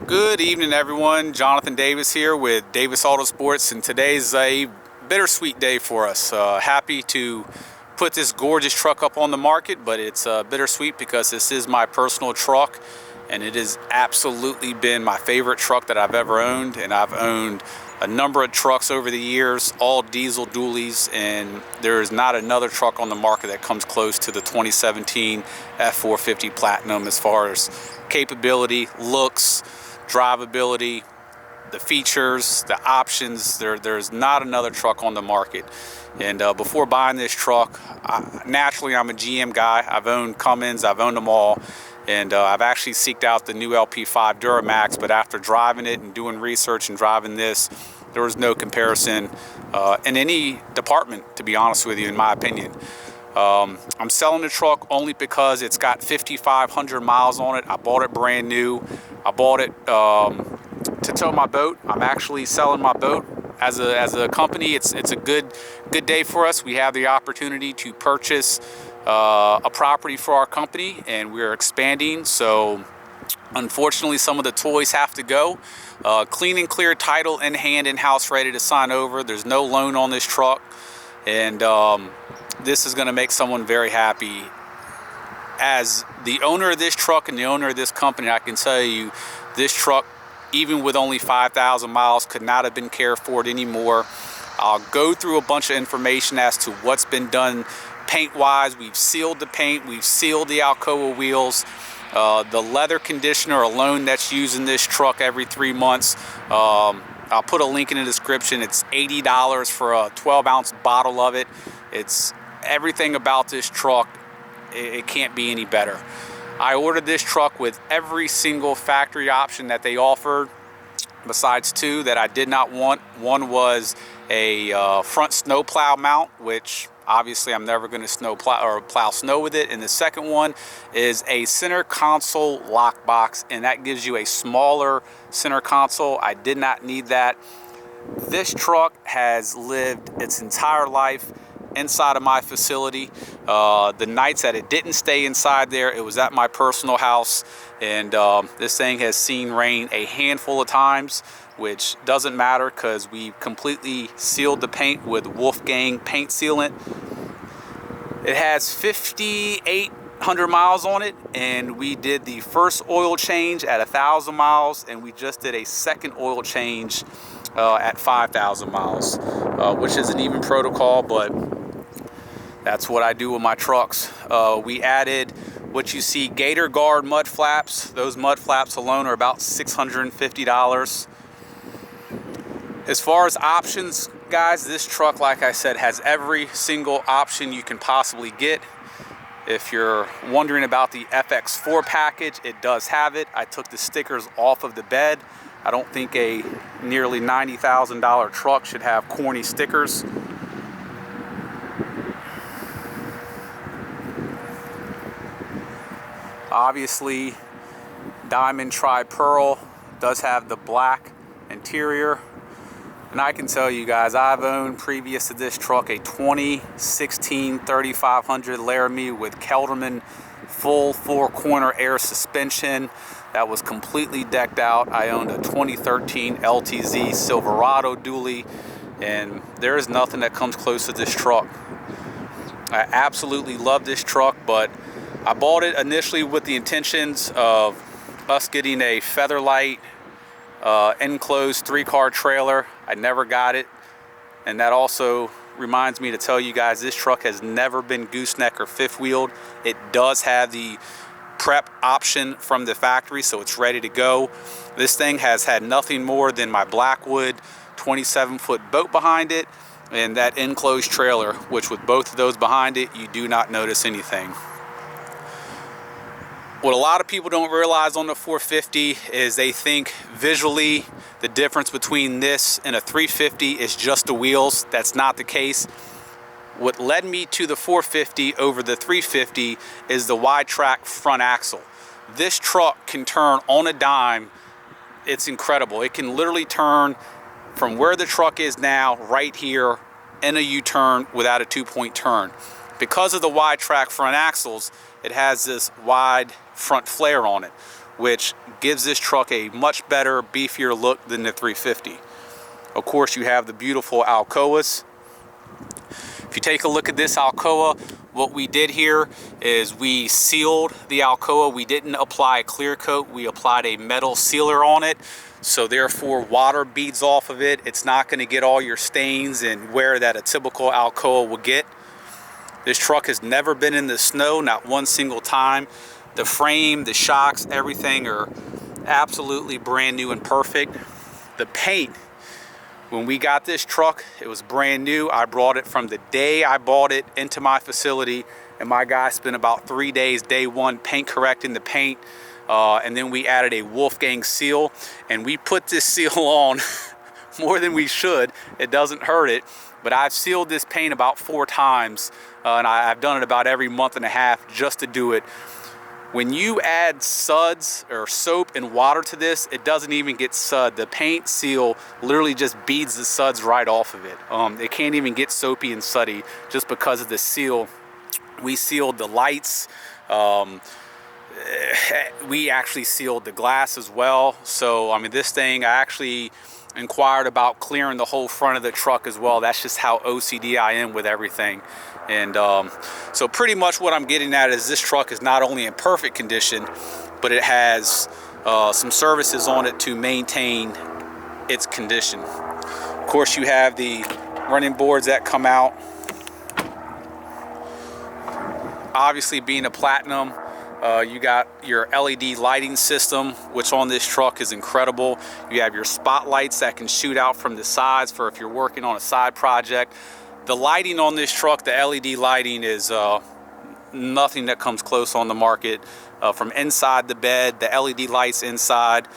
Good evening, everyone. Jonathan Davis here with Davis AutoSports, and today's a bittersweet day for us. Happy to put this gorgeous truck up on the market, but it's bittersweet because this is my personal truck, and it has absolutely been my favorite truck that I've ever owned. And I've owned a number of trucks over the years, all diesel dualies, and there is not another truck on the market that comes close to the 2017 F450 Platinum as far as capability, looks, drivability, the features, the options. There's not another truck on the market. And before buying this truck, naturally I'm a GM guy. I've owned Cummins, I've owned them all, and I've actually seeked out the new LP5 Duramax, but after driving it and doing research and driving this, there was no comparison in any department, to be honest with you, in my opinion. I'm selling the truck only because it's got 5,500 miles on it. I bought it brand new. I bought it to tow my boat. I'm actually selling my boat as a company. It's a good day for us. We have the opportunity to purchase a property for our company, and we're expanding. So unfortunately, some of the toys have to go. Clean and clear title in hand, in-house, ready to sign over. There's no loan on this truck, and this is going to make someone very happy. As the owner of this truck and the owner of this company, I can tell you this truck, even with only 5,000 miles, could not have been cared for anymore. I'll go through a bunch of information as to what's been done paint-wise. We've sealed the paint, we've sealed the Alcoa wheels. The leather conditioner alone that's used in this truck every 3 months. I'll put a link in the description. It's $80 for a 12-ounce bottle of it. It's everything about this truck. It can't be any better. I ordered this truck with every single factory option that they offered, besides two that I did not want. One was a front snow plow mount, which obviously I'm never going to plow snow with it. And the second one is a center console lock box, and that gives you a smaller center console. I did not need that. This truck has lived its entire life inside of my facility. The nights that it didn't stay inside there, it was at my personal house, and this thing has seen rain a handful of times, which doesn't matter because we completely sealed the paint with Wolfgang paint sealant. It has 5,800 miles on it, and we did the first oil change at 1,000 miles, and we just did a second oil change at 5,000 miles, which is an even protocol, but that's what I do with my trucks. We added what you see, Gator Guard mud flaps. Those mud flaps alone are about $650. As far as options, guys, this truck, like I said, has every single option you can possibly get. If you're wondering about the FX4 package, it does have it. I took the stickers off of the bed. I don't think a nearly $90,000 truck should have corny stickers. Obviously, diamond tri-pearl, does have the black interior. And I can tell you guys, I've owned previous to this truck a 2016 3500 Laramie with Kelderman full four-corner air suspension that was completely decked out. I owned a 2013 LTZ Silverado dually, and there is nothing that comes close to this truck. I absolutely love this truck, but I bought it initially with the intentions of us getting a Featherlight enclosed 3-car trailer. I never got it, and that also reminds me to tell you guys this truck has never been gooseneck or fifth wheeled. It does have the prep option from the factory, so it's ready to go. This thing has had nothing more than my Blackwood 27-foot boat behind it and that enclosed trailer, which with both of those behind it, you do not notice anything. What a lot of people don't realize on the 450 is they think visually the difference between this and a 350 is just the wheels. That's not the case. What led me to the 450 over the 350 is the wide track front axle. This truck can turn on a dime. It's incredible. It can literally turn from where the truck is now right here in a U-turn without a 2-point turn. Because of the wide track front axles, it has this wide front flare on it. which gives this truck a much better, beefier look than the 350. Of course, you have the beautiful Alcoas. If you take a look at this Alcoa, what we did here is we sealed the Alcoa. We didn't apply a clear coat, we applied a metal sealer on it. So therefore water beads off of it. It's not going to get all your stains and wear that a typical Alcoa will get. This truck has never been in the snow, not one single time. The frame, the shocks, everything are absolutely brand new and perfect. The paint, when we got this truck, it was brand new. I brought it from the day I bought it into my facility, and my guy spent about 3 days, day one, paint correcting the paint. And then we added a Wolfgang seal, and we put this seal on more than we should. It doesn't hurt it, but I've sealed this paint about 4 times, and I've done it about every month and a half just to do it. When you add suds or soap and water to this, it doesn't even get sud. The paint seal literally just beads the suds right off of it. It can't even get soapy and suddy just because of the seal. We sealed the lights. We actually sealed the glass as well. So, I mean, this thing, I actually inquired about clearing the whole front of the truck as well. That's just how OCD I am with everything. And so pretty much what I'm getting at is this truck is not only in perfect condition, but it has some services on it to maintain its condition. Of course, you have the running boards that come out. Obviously, being a platinum, you got your LED lighting system, which on this truck is incredible. You have your spotlights that can shoot out from the sides for if you're working on a side project. The lighting on this truck, the LED lighting, is nothing that comes close on the market. From inside the bed, the LED lights inside,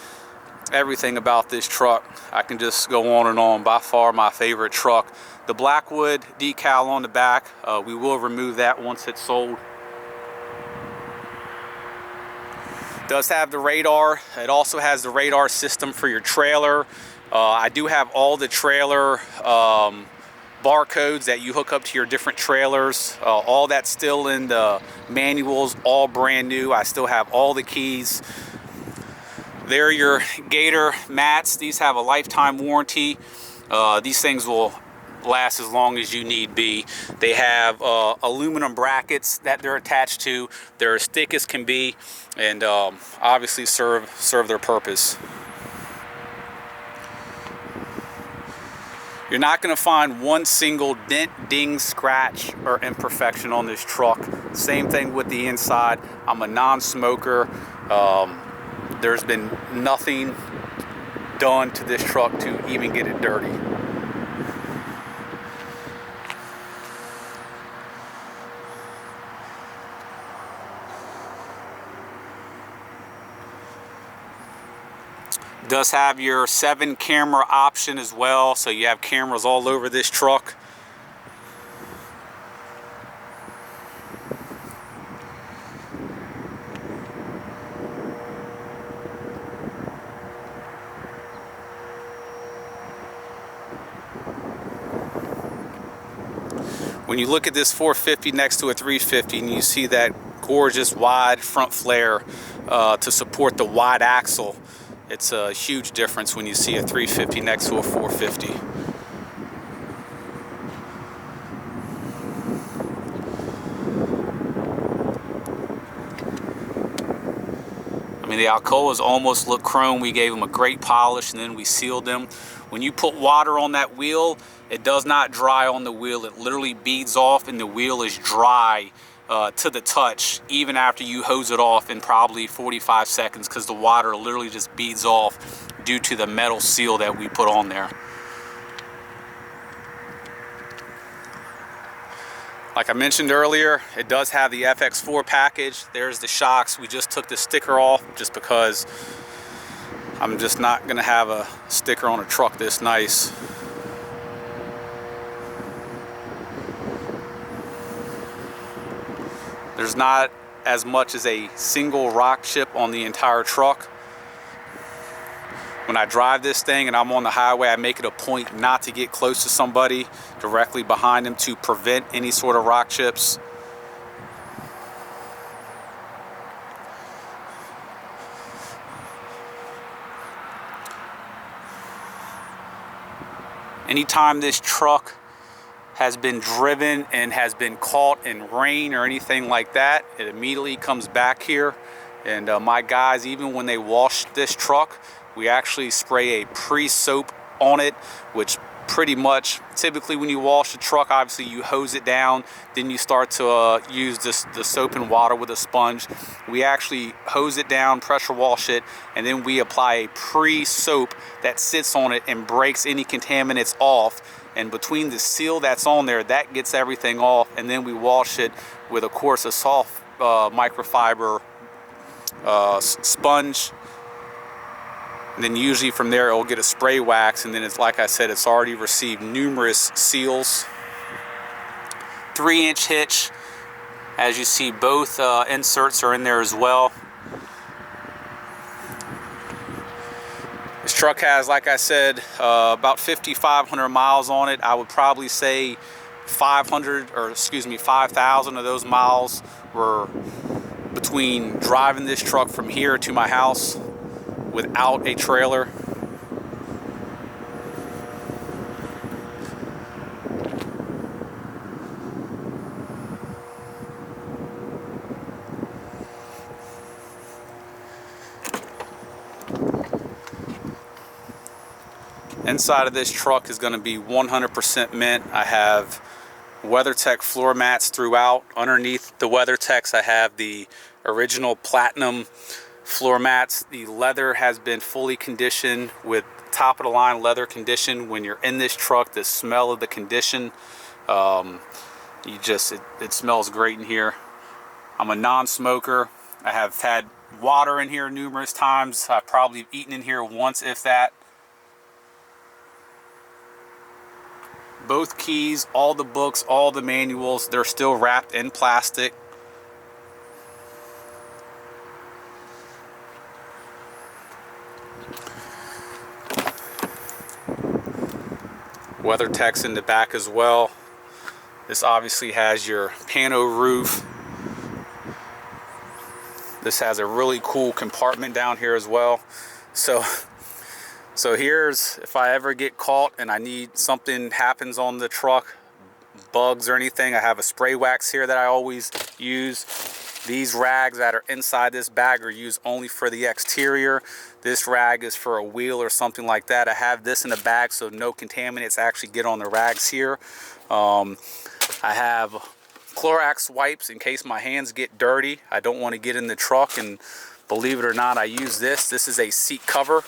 everything about this truck, I can just go on and on. By far my favorite truck. The Blackwood decal on the back, we will remove that once it's sold. Does have the radar. It also has the radar system for your trailer. I do have all the trailer barcodes that you hook up to your different trailers. All that's still in the manuals, all brand new. I still have all the keys. They're your Gator mats. These have a lifetime warranty. These things will last as long as you need be. They have aluminum brackets that they're attached to. They're as thick as can be, and obviously serve their purpose. You're not going to find one single dent, ding, scratch, or imperfection on this truck. Same thing with the inside. I'm a non-smoker. There's been nothing done to this truck to even get it dirty. Does have your 7 camera option as well, so you have cameras all over this truck. When you look at this 450 next to a 350 and you see that gorgeous wide front flare to support the wide axle, it's a huge difference when you see a 350 next to a 450. I mean, the Alcoas almost look chrome. We gave them a great polish and then we sealed them. When you put water on that wheel, it does not dry on the wheel. It literally beads off and the wheel is dry to the touch even after you hose it off in probably 45 seconds because the water literally just beads off due to the metal seal that we put on there. Like I mentioned earlier, it does have the FX4 package. There's the shocks. We just took the sticker off just because I'm just not going to have a sticker on a truck this nice. There's not as much as a single rock chip on the entire truck. When I drive this thing and I'm on the highway, I make it a point not to get close to somebody directly behind them to prevent any sort of rock chips. Anytime this truck has been driven and has been caught in rain or anything like that, it immediately comes back here. And my guys, even when they wash this truck, we actually spray a pre-soap on it, which pretty much, typically when you wash the truck, obviously you hose it down, then you start to use the soap and water with a sponge. We actually hose it down, pressure wash it, and then we apply a pre-soap that sits on it and breaks any contaminants off. And between the seal that's on there, that gets everything off, and then we wash it with, of course, a soft microfiber sponge. And then usually from there it'll get a spray wax, and then it's, like I said, it's already received numerous seals. 3-inch hitch, as you see, both inserts are in there as well. This truck has, like I said, about 5,500 miles on it. I would probably say 5,000 of those miles were between driving this truck from here to my house without a trailer. Inside of this truck is going to be 100% mint. I have WeatherTech floor mats throughout. Underneath the WeatherTechs, I have the original platinum floor mats. The leather has been fully conditioned with top of the line leather condition. When you're in this truck, the smell of the condition, it smells great in here. I'm a non-smoker. I have had water in here numerous times. I've probably eaten in here once, if that. Both keys, all the books, all the manuals, they're still wrapped in plastic. WeatherTech's in the back as well. This obviously has your pano roof. This has a really cool compartment down here as well. So here's, if I ever get caught and I need something happens on the truck, bugs or anything, I have a spray wax here that I always use. These rags that are inside this bag are used only for the exterior. This rag is for a wheel or something like that. I have this in the bag so no contaminants actually get on the rags here. I have Clorox wipes in case my hands get dirty. I don't want to get in the truck, and believe it or not, I use this. This is a seat cover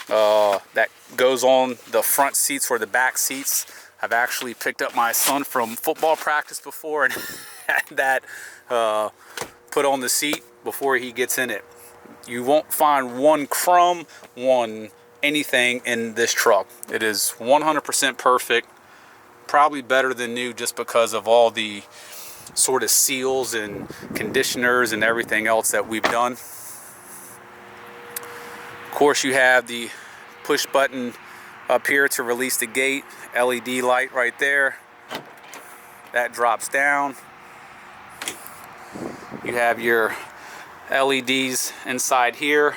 that goes on the front seats or the back seats. I've actually picked up my son from football practice before and had that put on the seat before he gets in it. You won't find one crumb, anything in this truck. It is 100% perfect, probably better than new, just because of all the sort of seals and conditioners and everything else that we've done. Of course, you have the push button up here to release the gate, LED light right there. That drops down. You have your LEDs inside here.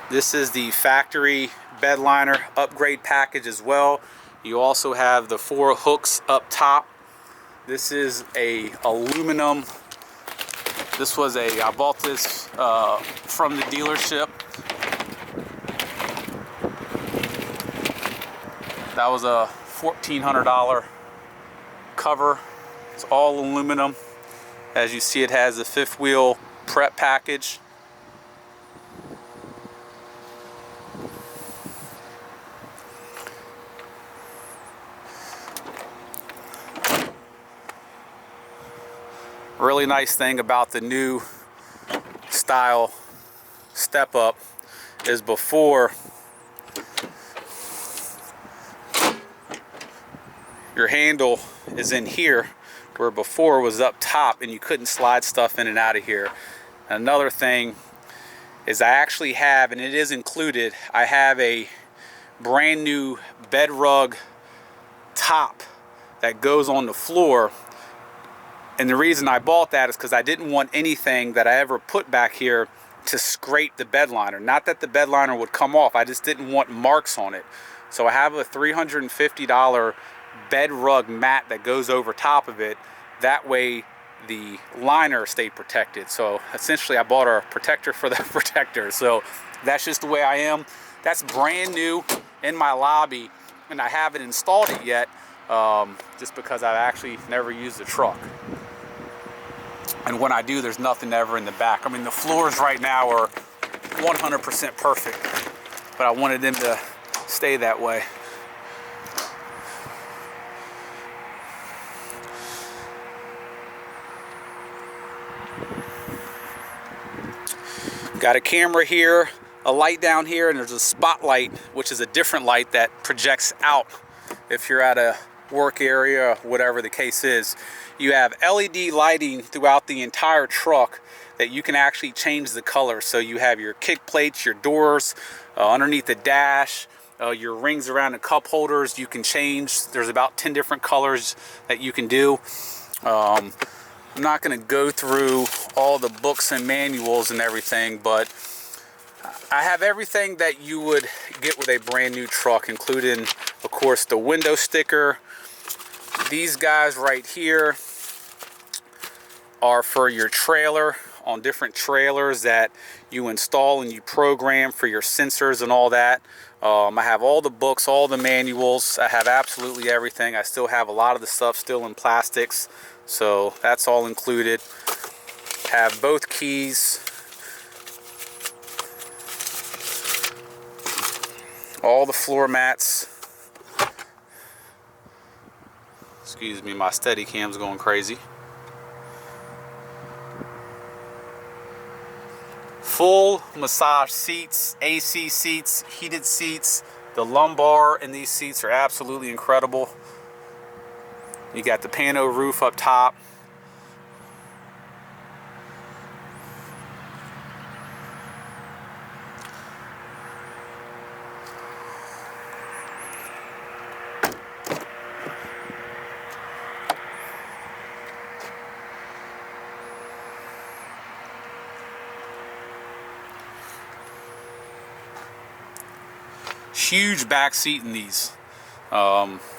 This is the factory bed liner upgrade package as well. You also have the 4 hooks up top. This is a aluminum. I bought this from the dealership. That was a $1,400 cover. It's all aluminum. As you see, it has the 5th wheel prep package. Really nice thing about the new style step up is before your handle is in here, where before was up top and you couldn't slide stuff in and out of here. Another thing is I actually have, and it is included, I have a brand new bed rug top that goes on the floor. And the reason I bought that is because I didn't want anything that I ever put back here to scrape the bed liner. Not that the bed liner would come off, I just didn't want marks on it. So I have a $350 bed rug mat that goes over top of it. That way the liner stayed protected. So essentially I bought a protector for the protector. So that's just the way I am. That's brand new in my lobby, and I haven't installed it yet, just because I've actually never used the truck. And when I do, there's nothing ever in the back. I mean, the floors right now are 100% perfect, but I wanted them to stay that way. Got a camera here, a light down here, and there's a spotlight, which is a different light that projects out if you're at a work area or whatever the case is. You have LED lighting throughout the entire truck that you can actually change the color. So you have your kick plates, your doors, underneath the dash, your rings around the cup holders you can change. There's about 10 different colors that you can do. I'm not going to go through all the books and manuals and everything, but I have everything that you would get with a brand new truck, including, of course, the window sticker. These guys right here are for your trailer, on different trailers that you install and you program for your sensors and all that. I have all the books, all the manuals. I have absolutely everything. I still have a lot of the stuff still in plastics, so that's all included. Have both keys. All the floor mats. Excuse me, my Steadicam's going crazy. Full massage seats, AC seats, heated seats. The lumbar in these seats are absolutely incredible. You got the pano roof up top. Huge back seat in these.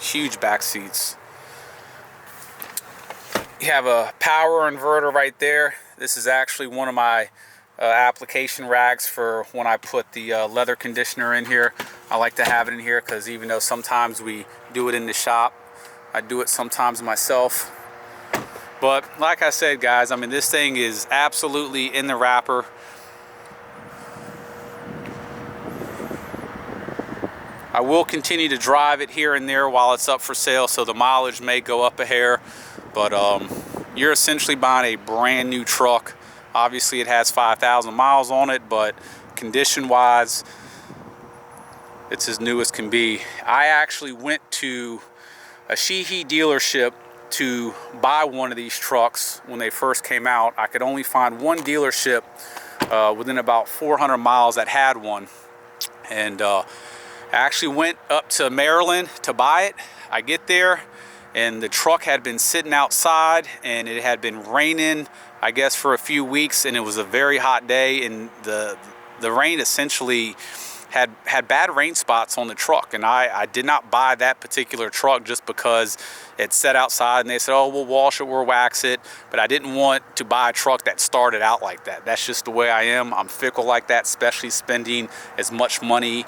Huge back seats. You have a power inverter right there. This is actually one of my application racks for when I put the leather conditioner in here. I like to have it in here because even though sometimes we do it in the shop, I do it sometimes myself. But like I said, guys, I mean, this thing is absolutely in the wrapper. I will continue to drive it here and there while it's up for sale, so the mileage may go up a hair, but you're essentially buying a brand new truck. Obviously it has 5,000 miles on it, but condition wise it's as new as can be. I actually went to a Sheehy dealership to buy one of these trucks when they first came out. I could only find one dealership within about 400 miles that had one, and I actually went up to Maryland to buy it. I get there and the truck had been sitting outside and it had been raining, I guess, for a few weeks, and it was a very hot day, and the rain essentially had bad rain spots on the truck. And I did not buy that particular truck just because it sat outside and they said, oh, we'll wash it, we'll wax it. But I didn't want to buy a truck that started out like that. That's just the way I am. I'm fickle like that, especially spending as much money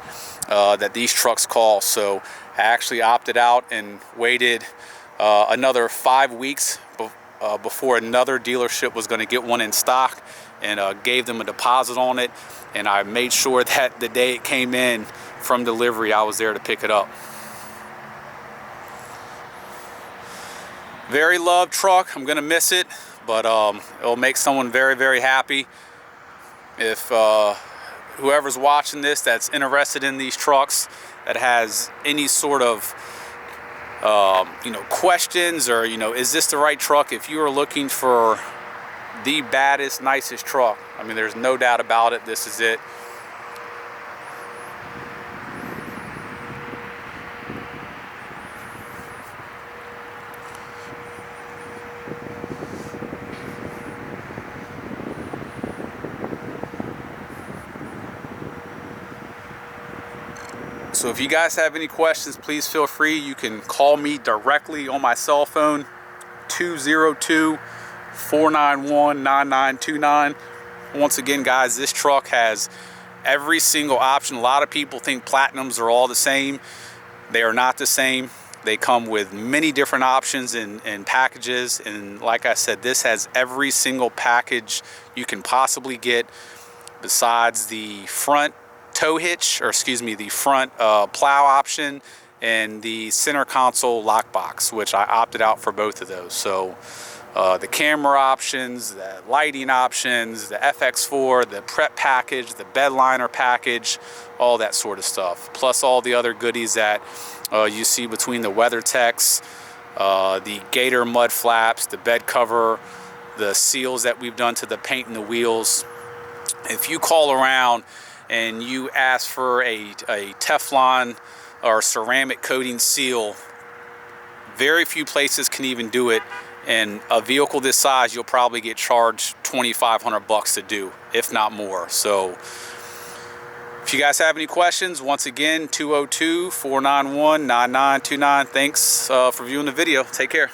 that these trucks cost. So I actually opted out and waited another 5 weeks before another dealership was going to get one in stock, and gave them a deposit on it. And I made sure that the day it came in from delivery, I was there to pick it up. Very loved truck. I'm gonna miss it, but it'll make someone very, very happy. If whoever's watching this that's interested in these trucks, that has any sort of questions, or is this the right truck? If you are looking for the baddest, nicest truck, I mean, there's no doubt about it, this is it. So if you guys have any questions, please feel free. You can call me directly on my cell phone, 202-491-9929. Once again, guys, this truck has every single option. A lot of people think Platinums are all the same. They are not the same. They come with many different options and packages. And like I said, this has every single package you can possibly get besides the front tow hitch, or excuse me, the front plow option and the center console lockbox, which I opted out for both of those. So the camera options, the lighting options, the FX4, the prep package, the bed liner package, all that sort of stuff. Plus all the other goodies that you see between the WeatherTechs, the Gator mud flaps, the bed cover, the seals that we've done to the paint and the wheels. If you call around and you ask for a Teflon or ceramic coating seal, very few places can even do it. And a vehicle this size, you'll probably get charged $2,500 to do, if not more. So if you guys have any questions, once again, 202-491-9929. Thanks for viewing the video. Take care.